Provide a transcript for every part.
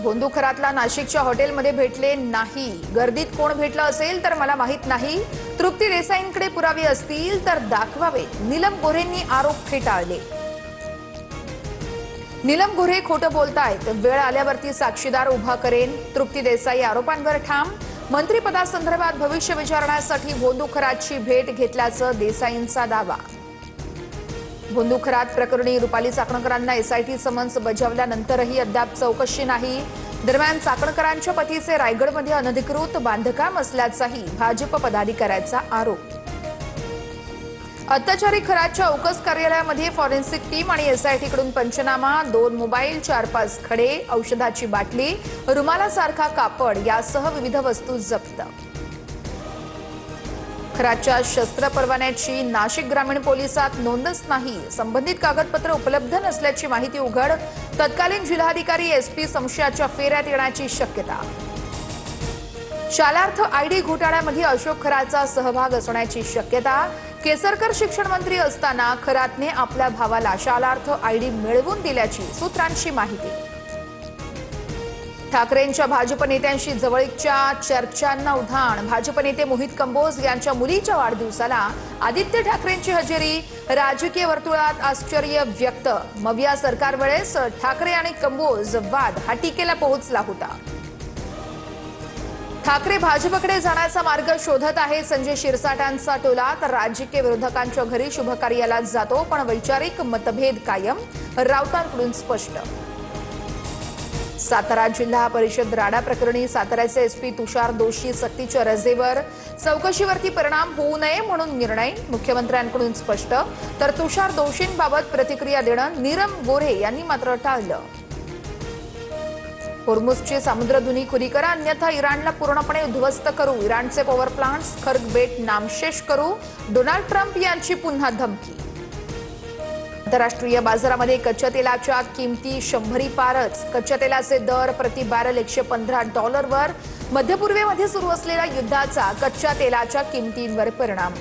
बोंदुखरातला नाशिकच्या हॉटेलमध्ये भेटले नाही। गर्दीत कोण भेटलं असेल तर मला माहित नाही। तृप्ती देसाईंकडे पुरावे असतील तर दाखवावेत। नीलम गोऱ्हेंनी आरोप फेटाळले। नीलम गोऱ्हे खोटं बोलतायत, वेळ आल्यावरती साक्षीदार उभा करेन। तृप्ती देसाई आरोपांवर ठाम। मंत्रिपदासंदर्भात भविष्य विचारण्यासाठी बोंदुखरातची भेट घेतल्याचं देसाईंचा दावा। बोंदुखरात प्रकरणी रुपाली चाकणकरांना एसआयटी समन्स बजावल्यानंतरही अद्याप चौकशी नाही। दरम्यान चाकणकरांच्या पतीचे रायगडमध्ये अनधिकृत बांधकाम असल्याचाही भाजप पदाधिकाऱ्याचा आरोप। अत्याचारी खरातच्या औकस कार्यालयामध्ये फॉरेन्सिक टीम आणि एसआयटीकडून पंचनामा, 2 मोबाईल, 4-5 खडे, औषधाची बाटली, रुमालासारखा कापड यासह विविध वस्तू जप्त। खरातच्या शस्त्र परवान्याची नाशिक ग्रामीण पोलिसात नोंदच नाही। संबंधित कागदपत्र उपलब्ध नसल्याची माहिती उघड। तत्कालीन जिल्हाधिकारी एसपी संशयाच्या फेऱ्यात येण्याची शक्यता। शालार्थ आयडी घोटाळ्यामध्ये अशोक खरातचा सहभाग असण्याची शक्यता। केसरकर शिक्षण मंत्री असताना खरातने आपल्या भावाला शालार्थ आयडी मिळवून दिल्याची सूत्रांची माहिती। ठाकरेंच्या भाजप नेत्यांशी जवळीकच्या चर्चांना उधाण। भाजप नेते मोहित कंबोज यांच्या मुलीच्या वाढदिवसाला आदित्य ठाकरेंची हजेरी। राजकीय वर्तुळात आश्चर्य व्यक्त। मविया सरकार वेळेस ठाकरे आणि कंबोज वाद हा टीकेला पोहोचला होता। ठाकरे भाजपकडे जाण्याचा मार्ग शोधत आहे। संजय शिरसाटांचा टोला तर राजकीय विरोधकांच्या घरी शुभकार्याला जातो, पण वैचारिक मतभेद कायम। राऊतांकडून स्पष्ट। सातारा जिल्हा परिषद राडा प्रकरणी साताऱ्याचे एसपी तुषार दोशी सक्तीच्या रजेवर। चौकशीवरती परिणाम होऊ नये म्हणून निर्णय। मुख्यमंत्र्यांकडून स्पष्ट। तर तुषार दोषींबाबत प्रतिक्रिया देणं नीलम गोऱ्हे यांनी मात्र टाळलं। होर्मुझची सामुद्रधुनी खुली करा, अन्यथा इराणला पूर्णपणे उद्ध्वस्त करू। इराणचे पॉवर प्लांट्स खर्ग बेट नामशेष करू। डोनाल्ड ट्रम्प यांची पुन्हा धमकी। आंतरराष्ट्रीय बाजारामध्ये कच्च्या तेलाच्या किमती 100 पारच। कच्च्या तेलाचे दर प्रति बॅरल $115वर। मध्य पूर्वेमध्ये सुरू असलेल्या युद्धाचा कच्च्या तेलाच्या किमतींवर परिणाम।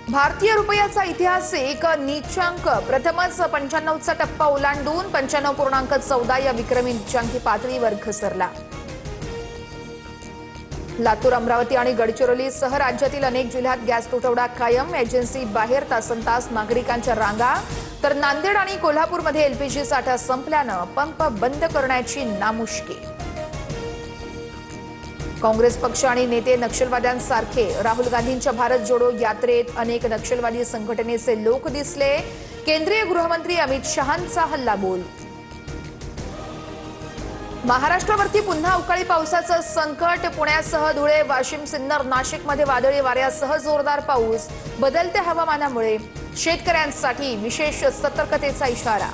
भारतीय रुपयाचा ऐतिहासिक नीचांक प्रथमच 95चा टप्पा ओलांडून 95.14 या विक्रमी नीचांकी पातळीवर घसरला। लातूर, अमरावती आणि गडचिरोलीसह राज्यातील अनेक जिल्ह्यात गॅस तुटवडा कायम। एजन्सी बाहेर तासनतास नागरिकांच्या रांगा। तर नांदेड आणि कोल्हापूरमध्ये एलपीजी साठा संपल्यानं पंप बंद करण्याची नामुष्की। काँग्रेस पक्ष आणि नेते नक्षलवाद्यांसारखे। राहुल गांधींच्या भारत जोडो यात्रेत अनेक नक्षलवादी संघटनेचे लोक दिसले। केंद्रीय गृहमंत्री अमित शहांचा हल्लाबोल। महाराष्ट्रावरती पुन्हा अवकाळी पावसाचं संकट। पुण्यासह धुळे, वाशिम, सिन्नर, नाशिकमध्ये वादळी वाऱ्यासह जोरदार पाऊस। बदलत्या हवामानामुळे शेतकऱ्यांसाठी विशेष सतर्कतेचा इशारा।